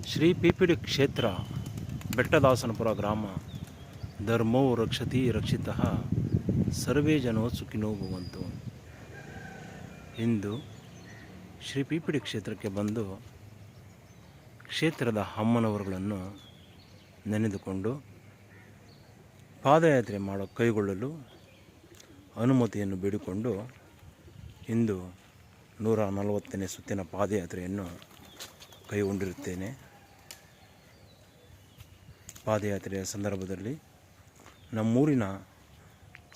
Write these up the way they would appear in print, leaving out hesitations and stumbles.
ಶ್ರೀ ಪಿಪಿಡಿ ಕ್ಷೇತ್ರ ಬೆಟ್ಟದಾಸನಪುರ ಗ್ರಾಮ ಧರ್ಮೋ ರಕ್ಷತಿ ರಕ್ಷಿತಃ ಸರ್ವೇ ಜನೋ ಸುಖಿನೋ ಭವಂತು. ಇಂದು ಶ್ರೀ ಪಿಪಿಡಿ ಕ್ಷೇತ್ರಕ್ಕೆ ಬಂದು ಕ್ಷೇತ್ರದ ಅಮ್ಮನವರುಗಳನ್ನು ನೆನೆದುಕೊಂಡು ಪಾದಯಾತ್ರೆ ಕೈಗೊಳ್ಳಲು ಅನುಮತಿಯನ್ನು ಬೇಡಿಕೊಂಡು ಇಂದು 140ನೇ ಸುತ್ತಿನ ಪಾದಯಾತ್ರೆಯನ್ನು ಕೈಗೊಂಡಿರುತ್ತೇನೆ. ಪಾದಯಾತ್ರೆಯ ಸಂದರ್ಭದಲ್ಲಿ ನಮ್ಮೂರಿನ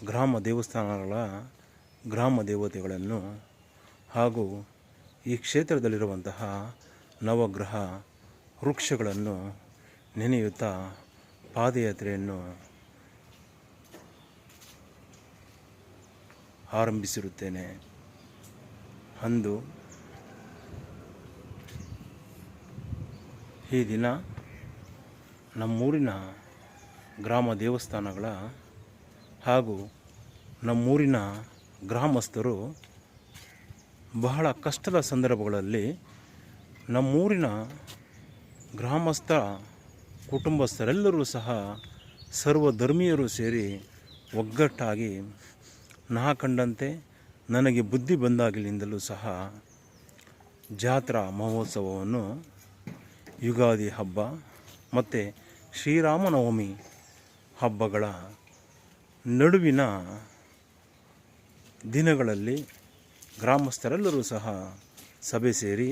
ಗ್ರಾಮ ದೇವಸ್ಥಾನಗಳ ಗ್ರಾಮ ದೇವತೆಗಳನ್ನು ಹಾಗೂ ಈ ಕ್ಷೇತ್ರದಲ್ಲಿರುವಂತಹ ನವಗ್ರಹ ವೃಕ್ಷಗಳನ್ನು ನೆನೆಯುತ್ತಾ ಪಾದಯಾತ್ರೆಯನ್ನು ಆರಂಭಿಸಿರುತ್ತೇನೆ. ಅಂದು ಈ ದಿನ ನಮ್ಮೂರಿನ ಗ್ರಾಮ ದೇವಸ್ಥಾನಗಳ ಹಾಗೂ ನಮ್ಮೂರಿನ ಗ್ರಾಮಸ್ಥರು ಬಹಳ ಕಷ್ಟದ ಸಂದರ್ಭಗಳಲ್ಲಿ ನಮ್ಮೂರಿನ ಗ್ರಾಮಸ್ಥ ಕುಟುಂಬಸ್ಥರೆಲ್ಲರೂ ಸಹ ಸರ್ವಧರ್ಮೀಯರು ಸೇರಿ ಒಗ್ಗಟ್ಟಾಗಿ ನಾ ಕಂಡಂತೆ ನನಗೆ ಬುದ್ಧಿ ಬಂದಾಗಲಿಂದಲೂ ಸಹ ಜಾತ್ರಾ ಮಹೋತ್ಸವವನ್ನು ಯುಗಾದಿ ಹಬ್ಬ ಮತ್ತು ಶ್ರೀರಾಮನವಮಿ ಹಬ್ಬಗಳ ನಡುವಿನ ದಿನಗಳಲ್ಲಿ ಗ್ರಾಮಸ್ಥರೆಲ್ಲರೂ ಸಹ ಸಭೆ ಸೇರಿ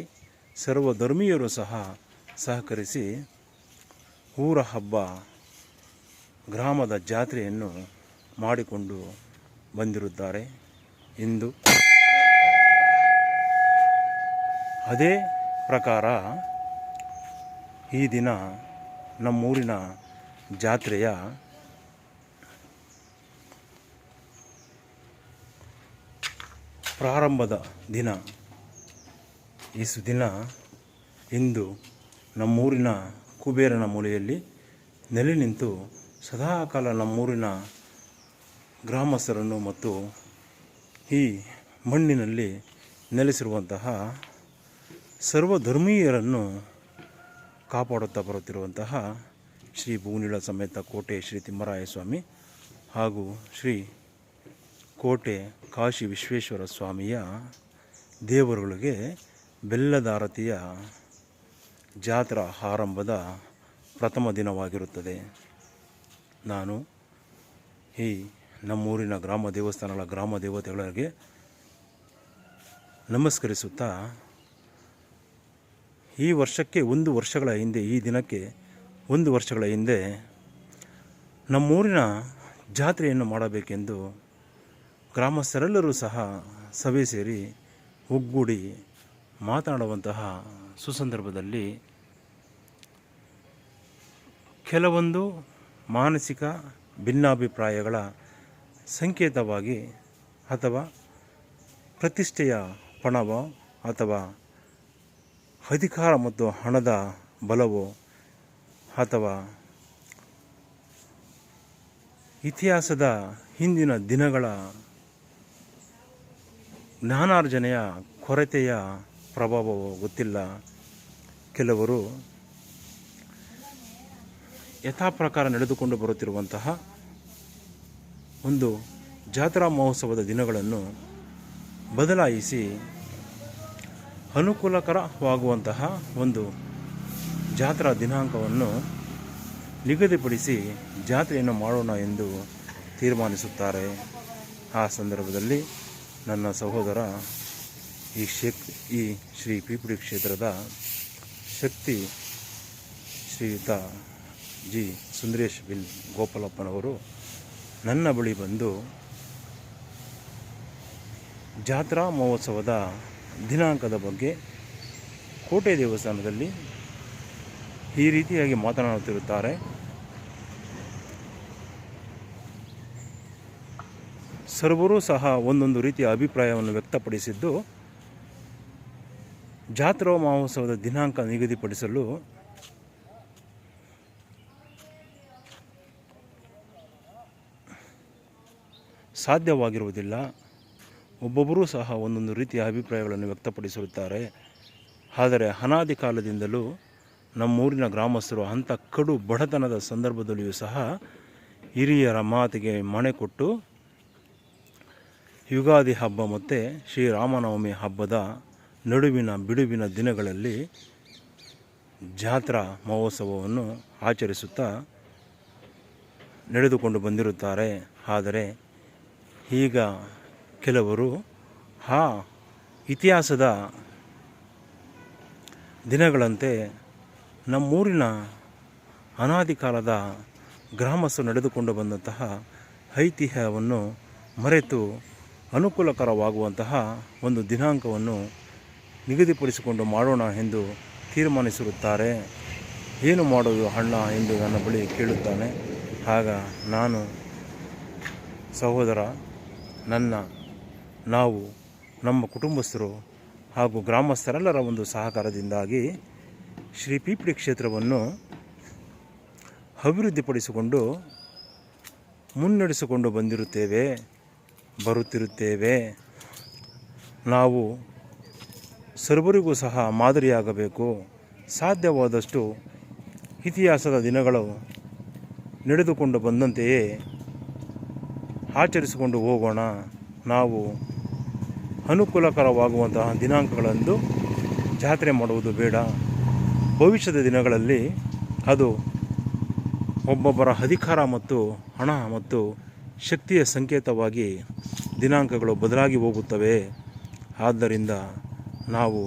ಸರ್ವಧರ್ಮೀಯರು ಸಹ ಸಹಕರಿಸಿ ಊರ ಹಬ್ಬ ಗ್ರಾಮದ ಜಾತ್ರೆಯನ್ನು ಮಾಡಿಕೊಂಡು ಬಂದಿರುತ್ತಾರೆ. ಇಂದು ಅದೇ ಪ್ರಕಾರ ಈ ದಿನ ನಮ್ಮೂರಿನ ಜಾತ್ರೆಯ ಪ್ರಾರಂಭದ ದಿನ ಈ ಸುದಿನ ಇಂದು ನಮ್ಮೂರಿನ ಕುಬೇರನ ಮೂಲೆಯಲ್ಲಿ ನೆಲೆ ನಿಂತು ಸದಾಕಾಲ ನಮ್ಮೂರಿನ ಗ್ರಾಮಸ್ಥರನ್ನು ಮತ್ತು ಈ ಮಣ್ಣಿನಲ್ಲಿ ನೆಲೆಸಿರುವಂತಹ ಸರ್ವಧರ್ಮೀಯರನ್ನು ಕಾಪಾಡುತ್ತಾ ಬರುತ್ತಿರುವಂತಹ ಶ್ರೀ ಭೂನೀಳ ಸಮೇತ ಕೋಟೆ ಶ್ರೀ ತಿಮ್ಮರಾಯ ಸ್ವಾಮಿ ಹಾಗೂ ಶ್ರೀ ಕೋಟೆ ಕಾಶಿ ವಿಶ್ವೇಶ್ವರ ಸ್ವಾಮಿಯ ದೇವರುಗಳಿಗೆ ಬೆಲ್ಲದ ಆರತಿಯ ಜಾತ್ರಾ ಆರಂಭದ ಪ್ರಥಮ ದಿನವಾಗಿರುತ್ತದೆ. ನಾನು ಈ ನಮ್ಮೂರಿನ ಗ್ರಾಮ ದೇವಸ್ಥಾನಗಳ ಗ್ರಾಮ ದೇವತೆಗಳಿಗೆ ನಮಸ್ಕರಿಸುತ್ತಾ ಈ ವರ್ಷಕ್ಕೆ 1 ವರ್ಷಗಳ ಹಿಂದೆ ಈ ದಿನಕ್ಕೆ 1 ವರ್ಷಗಳ ಹಿಂದೆ ನಮ್ಮೂರಿನ ಜಾತ್ರೆಯನ್ನು ಮಾಡಬೇಕೆಂದು ಗ್ರಾಮಸ್ಥರೆಲ್ಲರೂ ಸಹ ಸಭೆ ಸೇರಿ ಒಗ್ಗೂಡಿ ಮಾತನಾಡುವಂತಹ ಸುಸಂದರ್ಭದಲ್ಲಿ ಕೆಲವೊಂದು ಮಾನಸಿಕ ಭಿನ್ನಾಭಿಪ್ರಾಯಗಳ ಸಂಕೇತವಾಗಿ ಅಥವಾ ಪ್ರತಿಷ್ಠೆಯ ಪಣವೋ ಅಥವಾ ಅಧಿಕಾರ ಮತ್ತು ಹಣದ ಬಲವೋ ಅಥವಾ ಇತಿಹಾಸದ ಹಿಂದಿನ ದಿನಗಳ ಜ್ಞಾನಾರ್ಜನೆಯ ಕೊರತೆಯ ಪ್ರಭಾವವೋ ಗೊತ್ತಿಲ್ಲ. ಕೆಲವರು ಯಥಾಪ್ರಕಾರ ನಡೆದುಕೊಂಡು ಬರುತ್ತಿರುವಂತಹ ಒಂದು ಜಾತ್ರಾ ಮಹೋತ್ಸವದ ದಿನಗಳನ್ನು ಬದಲಾಯಿಸಿ ಅನುಕೂಲಕರವಾಗುವಂತಹ ಒಂದು ಜಾತ್ರಾ ದಿನಾಂಕವನ್ನು ನಿಗದಿಪಡಿಸಿ ಜಾತ್ರೆಯನ್ನು ಮಾಡೋಣ ಎಂದು ತೀರ್ಮಾನಿಸುತ್ತಾರೆ. ಆ ಸಂದರ್ಭದಲ್ಲಿ ನನ್ನ ಸಹೋದರ ಈ ಶ್ರೀ ಪಿಪಿಡಿ ಕ್ಷೇತ್ರದ ಶಕ್ತಿ ಶ್ರೀಯುತ ಜಿ ಸುಂದರೇಶ್ ಬಿನ್ ಗೋಪಾಲಪ್ಪನವರು ನನ್ನ ಬಳಿ ಬಂದು ಜಾತ್ರಾ ಮಹೋತ್ಸವದ ದಿನಾಂಕದ ಬಗ್ಗೆ ಕೋಟೆ ದೇವಸ್ಥಾನದಲ್ಲಿ ಈ ರೀತಿಯಾಗಿ ಮಾತನಾಡುತ್ತಿರುತ್ತಾರೆ. ಸರ್ವರೂ ಸಹ ಒಂದೊಂದು ರೀತಿಯ ಅಭಿಪ್ರಾಯವನ್ನು ವ್ಯಕ್ತಪಡಿಸಿದ್ದು ಜಾತ್ರಾ ಮಹೋತ್ಸವದ ದಿನಾಂಕ ನಿಗದಿಪಡಿಸಲು ಸಾಧ್ಯವಾಗಿರುವುದಿಲ್ಲ. ಒಬ್ಬೊಬ್ಬರೂ ಸಹ ಒಂದೊಂದು ರೀತಿಯ ಅಭಿಪ್ರಾಯಗಳನ್ನು ವ್ಯಕ್ತಪಡಿಸಿರುತ್ತಾರೆ. ಆದರೆ ಅನಾದಿ ಕಾಲದಿಂದಲೂ ನಮ್ಮೂರಿನ ಗ್ರಾಮಸ್ಥರು ಅಂಥ ಕಡು ಬಡತನದ ಸಂದರ್ಭದಲ್ಲಿಯೂ ಸಹ ಹಿರಿಯರ ಮಾತಿಗೆ ಮಣೆ ಕೊಟ್ಟು ಯುಗಾದಿ ಹಬ್ಬ ಮತ್ತು ಶ್ರೀರಾಮನವಮಿ ಹಬ್ಬದ ನಡುವಿನ ಬಿಡುವಿನ ದಿನಗಳಲ್ಲಿ ಜಾತ್ರಾ ಮಹೋತ್ಸವವನ್ನು ಆಚರಿಸುತ್ತಾ ನಡೆದುಕೊಂಡು ಬಂದಿರುತ್ತಾರೆ. ಆದರೆ ಈಗ ಕೆಲವರು ಆ ಇತಿಹಾಸದ ದಿನಗಳಂತೆ ನಮ್ಮೂರಿನ ಅನಾದಿ ಕಾಲದ ಗ್ರಾಮಸ್ಥರು ನಡೆದುಕೊಂಡು ಬಂದಂತಹ ಐತಿಹ್ಯವನ್ನು ಮರೆತು ಅನುಕೂಲಕರವಾಗುವಂತಹ ಒಂದು ದಿನಾಂಕವನ್ನು ನಿಗದಿಪಡಿಸಿಕೊಂಡು ಮಾಡೋಣ ಎಂದು ತೀರ್ಮಾನಿಸಿರುತ್ತಾರೆ. ಏನು ಮಾಡೋದು ಅಣ್ಣ ಎಂದು ನನ್ನ ಬಳಿ ಕೇಳುತ್ತಾನೆ. ಆಗ ನಾನು, ಸಹೋದರ, ನಾವು ನಮ್ಮ ಕುಟುಂಬಸ್ಥರು ಹಾಗೂ ಗ್ರಾಮಸ್ಥರೆಲ್ಲರ ಒಂದು ಸಹಕಾರದಿಂದಾಗಿ ಶ್ರೀ ಪೀಪಳಿ ಕ್ಷೇತ್ರವನ್ನು ಅಭಿವೃದ್ಧಿಪಡಿಸಿಕೊಂಡು ಮುನ್ನಡೆಸಿಕೊಂಡು ಬರುತ್ತಿರುತ್ತೇವೆ. ನಾವು ಸರ್ವರಿಗೂ ಸಹ ಮಾದರಿಯಾಗಬೇಕು. ಸಾಧ್ಯವಾದಷ್ಟು ಇತಿಹಾಸದ ದಿನಗಳು ನಡೆದುಕೊಂಡು ಬಂದಂತೆಯೇ ಆಚರಿಸಿಕೊಂಡು ಹೋಗೋಣ. ನಾವು ಅನುಕೂಲಕರವಾಗುವಂತಹ ದಿನಾಂಕಗಳಂದು ಜಾತ್ರೆ ಮಾಡುವುದು ಬೇಡ. ಭವಿಷ್ಯದ ದಿನಗಳಲ್ಲಿ ಅದು ಒಬ್ಬೊಬ್ಬರ ಅಧಿಕಾರ ಮತ್ತು ಹಣ ಮತ್ತು ಶಕ್ತಿಯ ಸಂಕೇತವಾಗಿ ದಿನಾಂಕಗಳು ಬದಲಾಗಿ ಹೋಗುತ್ತವೆ. ಆದ್ದರಿಂದ ನಾವು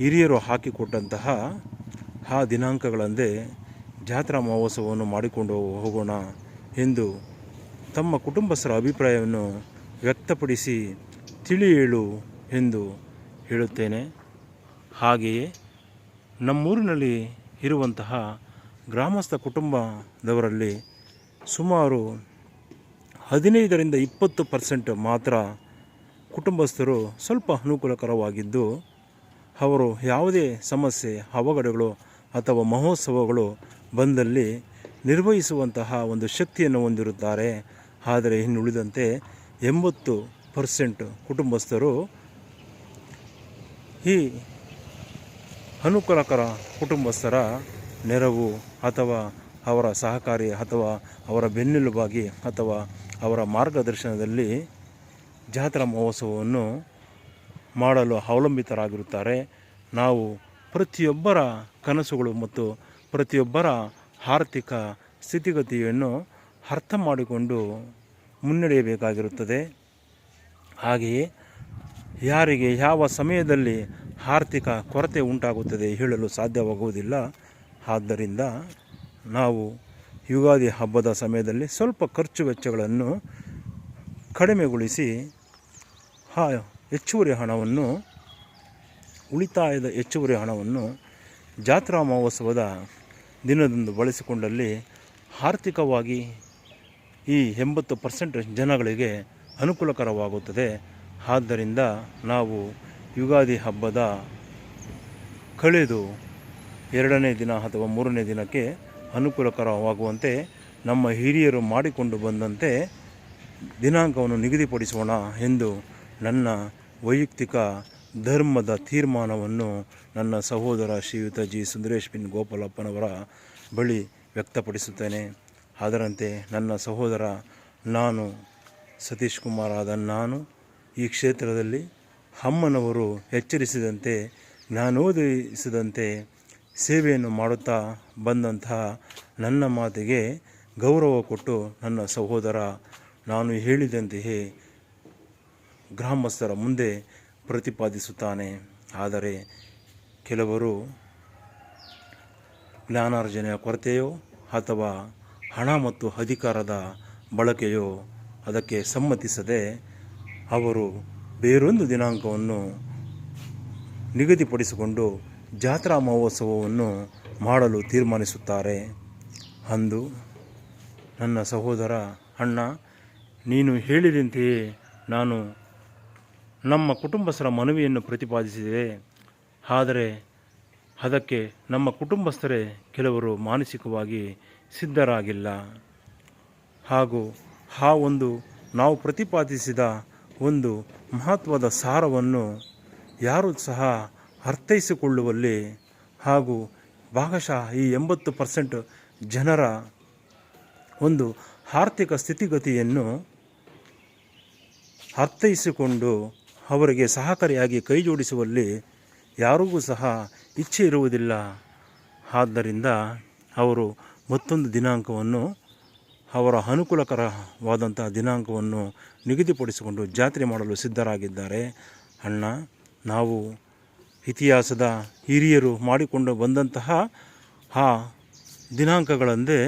ಹಿರಿಯರು ಹಾಕಿಕೊಟ್ಟಂತಹ ಆ ದಿನಾಂಕಗಳಂದೇ ಜಾತ್ರಾ ಮಹೋತ್ಸವವನ್ನು ಮಾಡಿಕೊಂಡು ಹೋಗೋಣ ಎಂದು ತಮ್ಮ ಕುಟುಂಬಸ್ಥರ ಅಭಿಪ್ರಾಯವನ್ನು ವ್ಯಕ್ತಪಡಿಸಿ ತಿಳಿ ಹೇಳು ಎಂದು ಹೇಳುತ್ತೇನೆ. ಹಾಗೆಯೇ ನಮ್ಮೂರಿನಲ್ಲಿ ಇರುವಂತಹ ಗ್ರಾಮಸ್ಥ ಕುಟುಂಬದವರಲ್ಲಿ ಸುಮಾರು 15-20% ಮಾತ್ರ ಕುಟುಂಬಸ್ಥರು ಸ್ವಲ್ಪ ಅನುಕೂಲಕರವಾಗಿದ್ದು, ಅವರು ಯಾವುದೇ ಸಮಸ್ಯೆ, ಅವಘಡಗಳು ಅಥವಾ ಮಹೋತ್ಸವಗಳು ಬಂದಲ್ಲಿ ನಿರ್ವಹಿಸುವಂತಹ ಒಂದು ಶಕ್ತಿಯನ್ನು ಹೊಂದಿರುತ್ತಾರೆ. ಆದರೆ ಇನ್ನುಳಿದಂತೆ 80% ಕುಟುಂಬಸ್ಥರು ಈ ಅನುಕೂಲಕರ ಕುಟುಂಬಸ್ಥರ ನೆರವು ಅಥವಾ ಅವರ ಸಹಕಾರಿ ಅಥವಾ ಅವರ ಬೆನ್ನೆಲುಬಾಗಿ ಅಥವಾ ಅವರ ಮಾರ್ಗದರ್ಶನದಲ್ಲಿ ಜಾತ್ರಾ ಮಹೋತ್ಸವವನ್ನು ಮಾಡಲು ಅವಲಂಬಿತರಾಗಿರುತ್ತಾರೆ. ನಾವು ಪ್ರತಿಯೊಬ್ಬರ ಕನಸುಗಳು ಮತ್ತು ಪ್ರತಿಯೊಬ್ಬರ ಆರ್ಥಿಕ ಸ್ಥಿತಿಗತಿಯನ್ನು ಅರ್ಥ ಮಾಡಿಕೊಂಡು ಮುನ್ನಡೆಯಬೇಕಾಗಿರುತ್ತದೆ. ಹಾಗೆಯೇ ಯಾರಿಗೆ ಯಾವ ಸಮಯದಲ್ಲಿ ಆರ್ಥಿಕ ಕೊರತೆ ಉಂಟಾಗುತ್ತದೆ ಹೇಳಲು ಸಾಧ್ಯವಾಗುವುದಿಲ್ಲ. ಆದ್ದರಿಂದ ನಾವು ಯುಗಾದಿ ಹಬ್ಬದ ಸಮಯದಲ್ಲಿ ಸ್ವಲ್ಪ ಖರ್ಚು ವೆಚ್ಚಗಳನ್ನು ಕಡಿಮೆಗೊಳಿಸಿ ಉಳಿತಾಯದ ಹೆಚ್ಚುವರಿ ಹಣವನ್ನು ಜಾತ್ರಾ ಮಹೋತ್ಸವದ ದಿನದಂದು ಬಳಸಿಕೊಂಡಲ್ಲಿ ಆರ್ಥಿಕವಾಗಿ ಈ 80% ಜನಗಳಿಗೆ ಅನುಕೂಲಕರವಾಗುತ್ತದೆ. ಆದ್ದರಿಂದ ನಾವು ಯುಗಾದಿ ಹಬ್ಬದ ಕಳೆದು 2ನೇ ದಿನ ಅಥವಾ 3ನೇ ದಿನಕ್ಕೆ ಅನುಕೂಲಕರವಾಗುವಂತೆ ನಮ್ಮ ಹಿರಿಯರು ಮಾಡಿಕೊಂಡು ಬಂದಂತೆ ದಿನಾಂಕವನ್ನು ನಿಗದಿಪಡಿಸೋಣ ಎಂದು ನನ್ನ ವೈಯಕ್ತಿಕ ಧರ್ಮದ ತೀರ್ಮಾನವನ್ನು ನನ್ನ ಸಹೋದರ ಶ್ರೀಯುತ ಜಿ ಸುಂದರೇಶ್ ಬಿನ್ ಗೋಪಾಲಪ್ಪನವರ ಬಳಿ ವ್ಯಕ್ತಪಡಿಸುತ್ತೇನೆ. ಅದರಂತೆ ನನ್ನ ಸಹೋದರ ಸತೀಶ್ ಕುಮಾರ್ ನಾನು ಈ ಕ್ಷೇತ್ರದಲ್ಲಿ ಅಮ್ಮನವರು ಎಚ್ಚರಿಸಿದಂತೆ ಜ್ಞಾನೋದಯಿಸಿದಂತೆ ಸೇವೆಯನ್ನು ಮಾಡುತ್ತಾ ಬಂದಂತಹ ನನ್ನ ಮಾತಿಗೆ ಗೌರವ ಕೊಟ್ಟು ನನ್ನ ಸಹೋದರ ನಾನು ಹೇಳಿದಂತೆಯೇ ಗ್ರಾಮಸ್ಥರ ಮುಂದೆ ಪ್ರತಿಪಾದಿಸುತ್ತಾನೆ. ಆದರೆ ಕೆಲವರು ಜ್ಞಾನಾರ್ಜನೆಯ ಕೊರತೆಯೋ ಅಥವಾ ಹಣ ಮತ್ತು ಅಧಿಕಾರದ ಬಳಕೆಯೋ ಅದಕ್ಕೆ ಸಮ್ಮತಿಸದೆ ಅವರು ಬೇರೊಂದು ದಿನಾಂಕವನ್ನು ನಿಗದಿಪಡಿಸಿಕೊಂಡು ಜಾತ್ರಾ ಮಹೋತ್ಸವವನ್ನು ಮಾಡಲು ತೀರ್ಮಾನಿಸುತ್ತಾರೆ. ಅಂದು ನನ್ನ ಸಹೋದರ ಅಣ್ಣ, ನೀನು ಹೇಳಿದಂತೆಯೇ ನಾನು ನಮ್ಮ ಕುಟುಂಬಸ್ಥರ ಮನವಿಯನ್ನು ಪ್ರತಿಪಾದಿಸಿದೆ. ಆದರೆ ಅದಕ್ಕೆ ನಮ್ಮ ಕುಟುಂಬಸ್ಥರೇ ಕೆಲವರು ಮಾನಸಿಕವಾಗಿ ಸಿದ್ಧರಾಗಿಲ್ಲ. ಹಾಗೂ ನಾವು ಪ್ರತಿಪಾದಿಸಿದ ಒಂದು ಮಹತ್ವದ ಸಾರವನ್ನು ಯಾರೂ ಸಹ ಅರ್ಥೈಸಿಕೊಳ್ಳುವಲ್ಲಿ ಹಾಗೂ ಭಾಗಶಃ ಈ 80% ಜನರ ಒಂದು ಆರ್ಥಿಕ ಸ್ಥಿತಿಗತಿಯನ್ನು ಅರ್ಥೈಸಿಕೊಂಡು ಅವರಿಗೆ ಸಹಕಾರಿಯಾಗಿ ಕೈ ಜೋಡಿಸುವಲ್ಲಿ ಯಾರಿಗೂ ಸಹ ಇಚ್ಛೆ ಇರುವುದಿಲ್ಲ. ಆದ್ದರಿಂದ ಅವರು ಮತ್ತೊಂದು ದಿನಾಂಕವನ್ನು, ಅವರ ಅನುಕೂಲಕರವಾದಂಥ ದಿನಾಂಕವನ್ನು ನಿಗದಿಪಡಿಸಿಕೊಂಡು ಜಾತ್ರೆ ಮಾಡಲು ಸಿದ್ಧರಾಗಿದ್ದಾರೆ. ಅಣ್ಣ, ನಾವು ಇತಿಹಾಸದ ಹಿರಿಯರು ಮಾಡಿಕೊಂಡು ಬಂದಂತಹ ಆ ದಿನಾಂಕಗಳಂದೇ,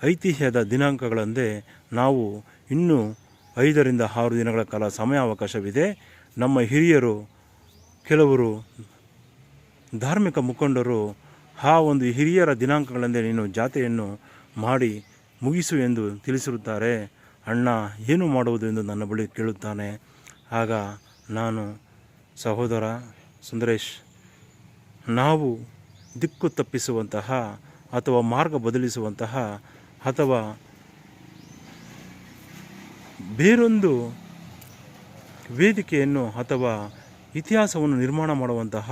ಐತಿಹ್ಯದ ದಿನಾಂಕಗಳಂದೇ ನಾವು ಇನ್ನೂ 5ರಿಂದ 6 ದಿನಗಳ ಕಾಲ ಸಮಯಾವಕಾಶವಿದೆ. ನಮ್ಮ ಹಿರಿಯರು, ಕೆಲವರು ಧಾರ್ಮಿಕ ಮುಖಂಡರು ಆ ಒಂದು ಹಿರಿಯರ ದಿನಾಂಕಗಳಂದೇ ನೀನು ಜಾತ್ರೆಯನ್ನು ಮಾಡಿ ಮುಗಿಸು ಎಂದು ತಿಳಿಸಿರುತ್ತಾರೆ. ಅಣ್ಣ ಏನು ಮಾಡುವುದು ಎಂದು ನನ್ನ ಬಳಿ ಕೇಳುತ್ತಾನೆ. ಆಗ ನಾನು, ಸಹೋದರ ಸುಂದರೇಶ್, ನಾವು ದಿಕ್ಕು ತಪ್ಪಿಸುವಂತಹ ಅಥವಾ ಮಾರ್ಗ ಬದಲಿಸುವಂತಹ ಅಥವಾ ಬೇರೊಂದು ವೇದಿಕೆಯನ್ನು ಅಥವಾ ಇತಿಹಾಸವನ್ನು ನಿರ್ಮಾಣ ಮಾಡುವಂತಹ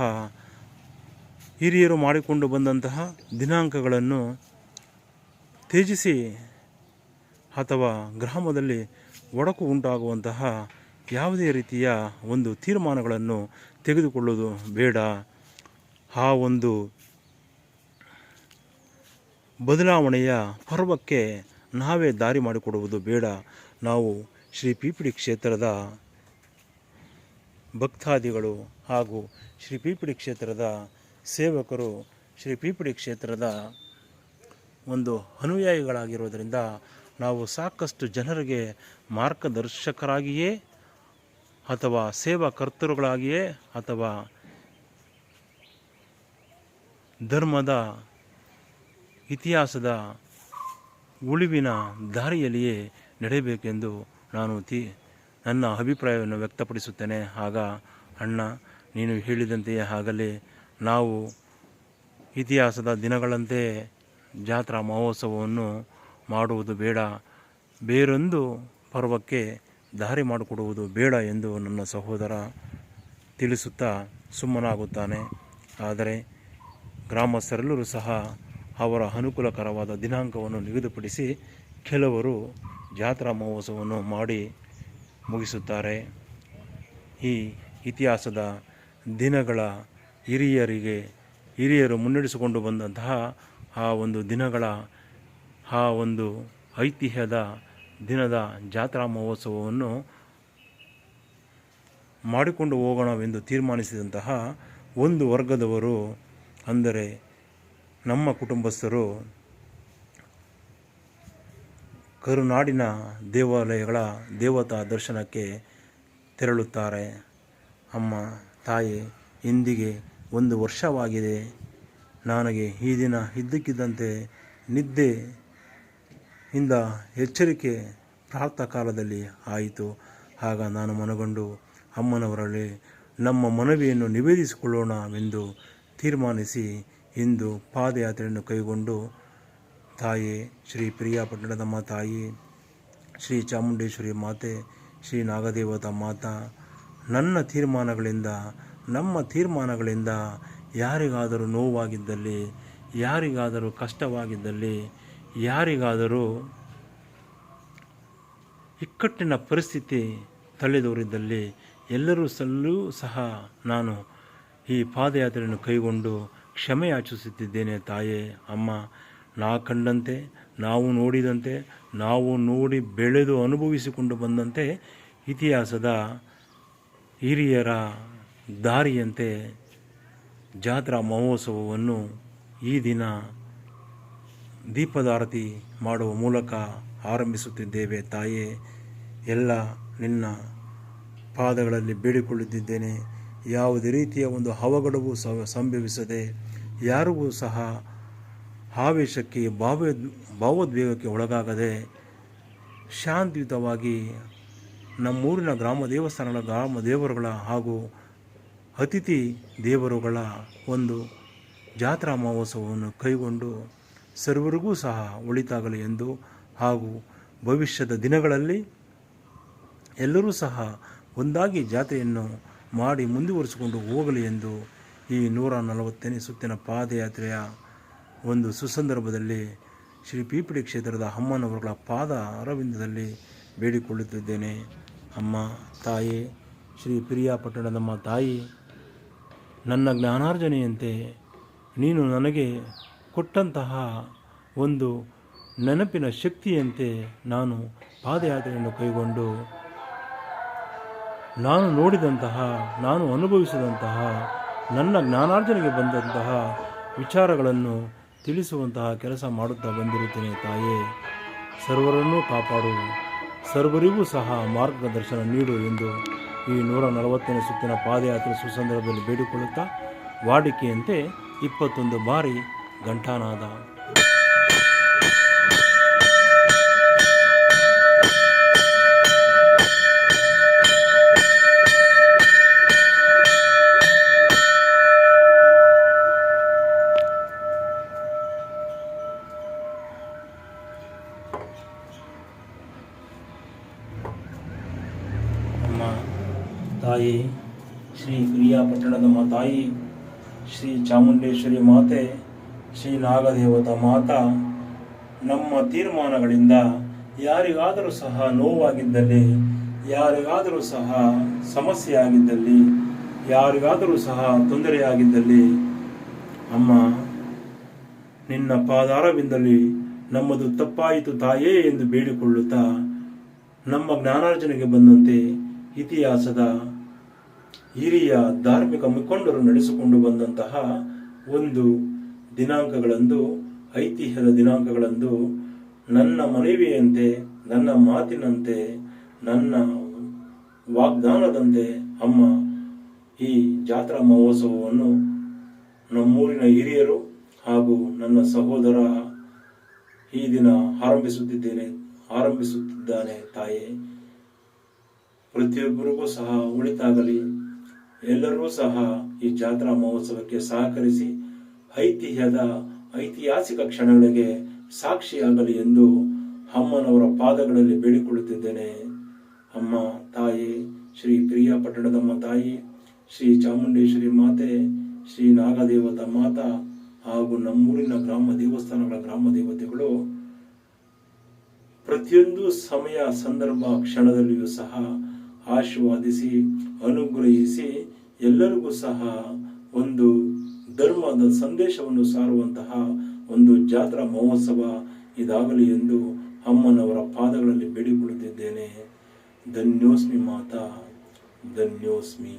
ಹಿರಿಯರು ಮಾಡಿಕೊಂಡು ಬಂದಂತಹ ದಿನಾಂಕಗಳನ್ನು ತ್ಯಜಿಸಿ ಅಥವಾ ಗ್ರಾಮದಲ್ಲಿ ಒಡಕು ಉಂಟಾಗುವಂತಹ ಯಾವುದೇ ರೀತಿಯ ಒಂದು ತೀರ್ಮಾನಗಳನ್ನು ತೆಗೆದುಕೊಳ್ಳುವುದು ಬೇಡ. ಆ ಒಂದು ಬದಲಾವಣೆಯ ಪರ್ವಕ್ಕೆ ನಾವೇ ದಾರಿ ಮಾಡಿಕೊಡುವುದು ಬೇಡ. ನಾವು ಶ್ರೀ ಪಿಪಿಡಿ ಕ್ಷೇತ್ರದ ಭಕ್ತಾದಿಗಳು ಹಾಗೂ ಶ್ರೀ ಪಿಪಿಡಿ ಕ್ಷೇತ್ರದ ಸೇವಕರು, ಶ್ರೀ ಪಿಪಿಡಿ ಕ್ಷೇತ್ರದ ಒಂದು ಅನುಯಾಯಿಗಳಾಗಿರೋದರಿಂದ ನಾವು ಸಾಕಷ್ಟು ಜನರಿಗೆ ಮಾರ್ಗದರ್ಶಕರಾಗಿಯೇ ಅಥವಾ ಸೇವಾ ಕರ್ತೃಗಳಾಗಿಯೇ ಅಥವಾ ಧರ್ಮದ ಇತಿಹಾಸದ ಉಳಿವಿನ ದಾರಿಯಲ್ಲಿಯೇ ನಡೆಯಬೇಕೆಂದು ನಾನು ನನ್ನ ಅಭಿಪ್ರಾಯವನ್ನು ವ್ಯಕ್ತಪಡಿಸುತ್ತೇನೆ. ಆಗ ಅಣ್ಣ, ನೀನು ಹೇಳಿದಂತೆಯೇ ಆಗಲೇ ನಾವು ಇತಿಹಾಸದ ದಿನಗಳಂತೆ ಜಾತ್ರಾ ಮಹೋತ್ಸವವನ್ನು ಮಾಡುವುದು ಬೇಡ, ಬೇರೊಂದು ಪರ್ವಕ್ಕೆ ದಾರಿ ಮಾಡಿಕೊಡುವುದು ಬೇಡ ಎಂದು ನನ್ನ ಸಹೋದರ ತಿಳಿಸುತ್ತಾ ಸುಮ್ಮನಾಗುತ್ತಾನೆ. ಆದರೆ ಗ್ರಾಮಸ್ಥರೆಲ್ಲರೂ ಸಹ ಅವರ ಅನುಕೂಲಕರವಾದ ದಿನಾಂಕವನ್ನು ನಿಗದಿಪಡಿಸಿ ಕೆಲವರು ಜಾತ್ರಾ ಮಹೋತ್ಸವವನ್ನು ಮಾಡಿ ಮುಗಿಸುತ್ತಾರೆ. ಈ ಇತಿಹಾಸದ ದಿನಗಳ ಹಿರಿಯರು ಮುನ್ನಡೆಸಿಕೊಂಡು ಬಂದಂತಹ ಆ ಒಂದು ದಿನಗಳ ಆ ಒಂದು ಐತಿಹ್ಯದ ದಿನದ ಜಾತ್ರಾ ಮಹೋತ್ಸವವನ್ನು ಮಾಡಿಕೊಂಡು ಹೋಗೋಣವೆಂದು ತೀರ್ಮಾನಿಸಿದಂತಹ ಒಂದು ವರ್ಗದವರು, ಅಂದರೆ ನಮ್ಮ ಕುಟುಂಬಸ್ಥರು, ಕರುನಾಡಿನ ದೇವಾಲಯಗಳ ದೇವತಾ ದರ್ಶನಕ್ಕೆ ತೆರಳುತ್ತಾರೆ. ಅಮ್ಮ ತಾಯಿ, ಇಂದಿಗೆ 1 ವರ್ಷವಾಗಿದೆ. ನನಗೆ ಈ ದಿನ ಇದ್ದಕ್ಕಿದ್ದಂತೆ ನಿದ್ದೆಯಿಂದ ಎಚ್ಚರಿಕೆ ಪ್ರಾತಃ ಕಾಲದಲ್ಲಿ ಆಯಿತು. ಆಗ ನಾನು ಮನಗೊಂಡು ಅಮ್ಮನವರಲ್ಲಿ ನಮ್ಮ ಮನವಿಯನ್ನು ನಿವೇದಿಸಿಕೊಳ್ಳೋಣವೆಂದು ತೀರ್ಮಾನಿಸಿ ಇಂದು ಪಾದಯಾತ್ರೆಯನ್ನು ಕೈಗೊಂಡು ತಾಯಿ ಶ್ರೀ ಪ್ರಿಯಾಪಟ್ಟಣದಮ್ಮ ತಾಯಿ, ಶ್ರೀ ಚಾಮುಂಡೇಶ್ವರಿ ಮಾತೆ, ಶ್ರೀ ನಾಗದೇವತಾ ಮಾತಾ, ನಮ್ಮ ತೀರ್ಮಾನಗಳಿಂದ ಯಾರಿಗಾದರೂ ನೋವಾಗಿದ್ದಲ್ಲಿ, ಯಾರಿಗಾದರೂ ಕಷ್ಟವಾಗಿದ್ದಲ್ಲಿ, ಯಾರಿಗಾದರೂ ಇಕ್ಕಟ್ಟಿನ ಪರಿಸ್ಥಿತಿ ತಲೆದೋರಿದ್ದಲ್ಲಿ ಎಲ್ಲರೂ ಸಹ ನಾನು ಈ ಪಾದಯಾತ್ರೆಯನ್ನು ಕೈಗೊಂಡು ಕ್ಷಮೆ ಯಾಚಿಸುತ್ತಿದ್ದೇನೆ. ತಾಯೇ, ಅಮ್ಮ, ನಾ ಕಂಡಂತೆ, ನಾವು ನೋಡಿದಂತೆ, ನಾವು ನೋಡಿ ಬೆಳೆದು ಅನುಭವಿಸಿಕೊಂಡು ಬಂದಂತೆ ಇತಿಹಾಸದ ಹಿರಿಯರ ದಾರಿಯಂತೆ ಜಾತ್ರಾ ಮಹೋತ್ಸವವನ್ನು ಈ ದಿನ ದೀಪದಾರತಿ ಮಾಡುವ ಮೂಲಕ ಆರಂಭಿಸುತ್ತಿದ್ದೇವೆ. ತಾಯೇ, ಎಲ್ಲ ನಿನ್ನ ಪಾದಗಳಲ್ಲಿ ಬೇಡಿಕೊಳ್ಳುತ್ತಿದ್ದೇನೆ. ಯಾವುದೇ ರೀತಿಯ ಒಂದು ಅವಘಡವೂ ಸಂಭವಿಸದೆ, ಯಾರಿಗೂ ಸಹ ಆವೇಶಕ್ಕೆ ಭಾವೋದ್ವೇಗಕ್ಕೆ ಒಳಗಾಗದೆ ಶಾಂತಿಯುತವಾಗಿ ನಮ್ಮೂರಿನ ಗ್ರಾಮ ದೇವರುಗಳ ಹಾಗೂ ಅತಿಥಿ ದೇವರುಗಳ ಒಂದು ಜಾತ್ರಾ ಮಹೋತ್ಸವವನ್ನು ಕೈಗೊಂಡು ಸರ್ವರಿಗೂ ಸಹ ಒಳಿತಾಗಲಿ ಎಂದು ಹಾಗೂ ಭವಿಷ್ಯದ ದಿನಗಳಲ್ಲಿ ಎಲ್ಲರೂ ಸಹ ಒಂದಾಗಿ ಜಾತ್ರೆಯನ್ನು ಮಾಡಿ ಮುಂದುವರಿಸಿಕೊಂಡು ಹೋಗಲಿ ಎಂದು ಈ 140ನೇ ಸುತ್ತಿನ ಪಾದಯಾತ್ರೆಯ ಒಂದು ಸುಸಂದರ್ಭದಲ್ಲಿ ಶ್ರೀ ಪೀಪಳಿ ಕ್ಷೇತ್ರದ ಅಮ್ಮನವರುಗಳ ಪಾದ ಅರವಿಂದದಲ್ಲಿ ಬೇಡಿಕೊಳ್ಳುತ್ತಿದ್ದೇನೆ. ಅಮ್ಮ ತಾಯಿ, ಶ್ರೀ ಪಿರಿಯಾಪಟ್ಟಣದಮ್ಮ ತಾಯಿ, ನನ್ನ ಜ್ಞಾನಾರ್ಜನೆಯಂತೆ ನೀನು ನನಗೆ ಕೊಟ್ಟಂತಹ ಒಂದು ನೆನಪಿನ ಶಕ್ತಿಯಂತೆ ನಾನು ಪಾದಯಾತ್ರೆಯನ್ನು ಕೈಗೊಂಡು ನಾನು ನೋಡಿದಂತಹ, ನಾನು ಅನುಭವಿಸಿದಂತಹ, ನನ್ನ ಜ್ಞಾನಾರ್ಜನೆಗೆ ಬಂದಂತಹ ವಿಚಾರಗಳನ್ನು ತಿಳಿಸುವಂತಹ ಕೆಲಸ ಮಾಡುತ್ತಾ ಬಂದಿರುತ್ತೇನೆ. ತಾಯೇ, ಸರ್ವರನ್ನೂ ಕಾಪಾಡು, ಸರ್ವರಿಗೂ ಸಹ ಮಾರ್ಗದರ್ಶನ ನೀಡು ಎಂದು ಈ 140ನೇ ಸುತ್ತಿನ ಪಾದಯಾತ್ರೆ ಸುಸಂದರ್ಭದಲ್ಲಿ ಬೇಡಿಕೊಳ್ಳುತ್ತಾ ವಾಡಿಕೆಯಂತೆ 21 ಬಾರಿ ಘಂಟಾನಾದ. ಅಮ್ಮ ತಾಯಿ, ಶ್ರೀ ಪಿರಿಯಾಪಟ್ಟಣದಮ್ಮ ತಾಯಿ, ಶ್ರೀ ಚಾಮುಂಡೇಶ್ವರಿ ಮಾತೆ, ಶ್ರೀ ನಾಗದೇವತಾ ಮಾತಾ, ನಮ್ಮ ತೀರ್ಮಾನಗಳಿಂದ ಯಾರಿಗಾದರೂ ಸಹ ನೋವಾಗಿದ್ದಲ್ಲಿ, ಯಾರಿಗಾದರೂ ಸಹ ಸಮಸ್ಯೆ ಆಗಿದ್ದಲ್ಲಿ, ಯಾರಿಗಾದರೂ ಸಹ ತೊಂದರೆಯಾಗಿದ್ದಲ್ಲಿ ಅಮ್ಮ ನಿನ್ನ ಪಾದಾರವಿಂದಲಿ ನಮ್ಮದು ತಪ್ಪಾಯಿತು ತಾಯೇ ಎಂದು ಬೇಡಿಕೊಳ್ಳುತ್ತಾ ನಮ್ಮ ಜ್ಞಾನಾರ್ಜನೆಗೆ ಬಂದಂತೆ ಇತಿಹಾಸದ ಹಿರಿಯ ಧಾರ್ಮಿಕ ಮುಖಂಡರು ನಡೆಸಿಕೊಂಡು ಬಂದಂತಹ ಒಂದು ದಿನಾಂಕಗಳಂದು, ಐತಿಹ್ಯದ ದಿನಾಂಕಗಳಂದು ನನ್ನ ಮನವಿಯಂತೆ, ನನ್ನ ಮಾತಿನಂತೆ, ನನ್ನ ವಾಗ್ದಾನದಂತೆ ಅಮ್ಮ ಈ ಜಾತ್ರಾ ಮಹೋತ್ಸವವನ್ನು ನಮ್ಮೂರಿನ ಹಿರಿಯರು ಹಾಗೂ ನನ್ನ ಸಹೋದರ ಈ ದಿನ ಆರಂಭಿಸುತ್ತಿದ್ದಾನೆ. ತಾಯೇ, ಪ್ರತಿಯೊಬ್ಬರಿಗೂ ಸಹ ಒಳಿತಾಗಲಿ, ಎಲ್ಲರೂ ಸಹ ಈ ಜಾತ್ರಾ ಮಹೋತ್ಸವಕ್ಕೆ ಸಹಕರಿಸಿ ಐತಿಹಾಸಿಕ ಕ್ಷಣಗಳಿಗೆ ಸಾಕ್ಷಿಯಾಗಲಿ ಎಂದು ಅಮ್ಮನವರ ಪಾದಗಳಲ್ಲಿ ಬೇಡಿಕೊಳ್ಳುತ್ತಿದ್ದೇನೆ. ಅಮ್ಮ ತಾಯಿ, ಶ್ರೀ ಪಿರಿಯಾಪಟ್ಟಣದಮ್ಮ ತಾಯಿ, ಶ್ರೀ ಚಾಮುಂಡೇಶ್ವರಿ ಮಾತೆ, ಶ್ರೀ ನಾಗದೇವತಾ ಮಾತಾ ಹಾಗೂ ನಮ್ಮೂರಿನ ಗ್ರಾಮ ದೇವಸ್ಥಾನಗಳ ಗ್ರಾಮ ದೇವತೆಗಳು ಪ್ರತಿಯೊಂದು ಸಮಯ, ಸಂದರ್ಭ, ಕ್ಷಣದಲ್ಲಿಯೂ ಸಹ ಆಶೀರ್ವಾದಿಸಿ ಅನುಗ್ರಹಿಸಿ ಎಲ್ಲರಿಗೂ ಸಹ ಒಂದು ಧರ್ಮದ ಸಂದೇಶವನ್ನು ಸಾರುವಂತಹ ಒಂದು ಜಾತ್ರಾ ಮಹೋತ್ಸವ ಇದಾಗಲಿ ಎಂದು ಅಮ್ಮನವರ ಪಾದಗಳಲ್ಲಿ ಬೇಡಿಕೊಳ್ಳುತ್ತಿದ್ದೇನೆ. ಧನ್ಯೋಸ್ಮಿ ಮಾತಾ, ಧನ್ಯೋಸ್ಮಿ.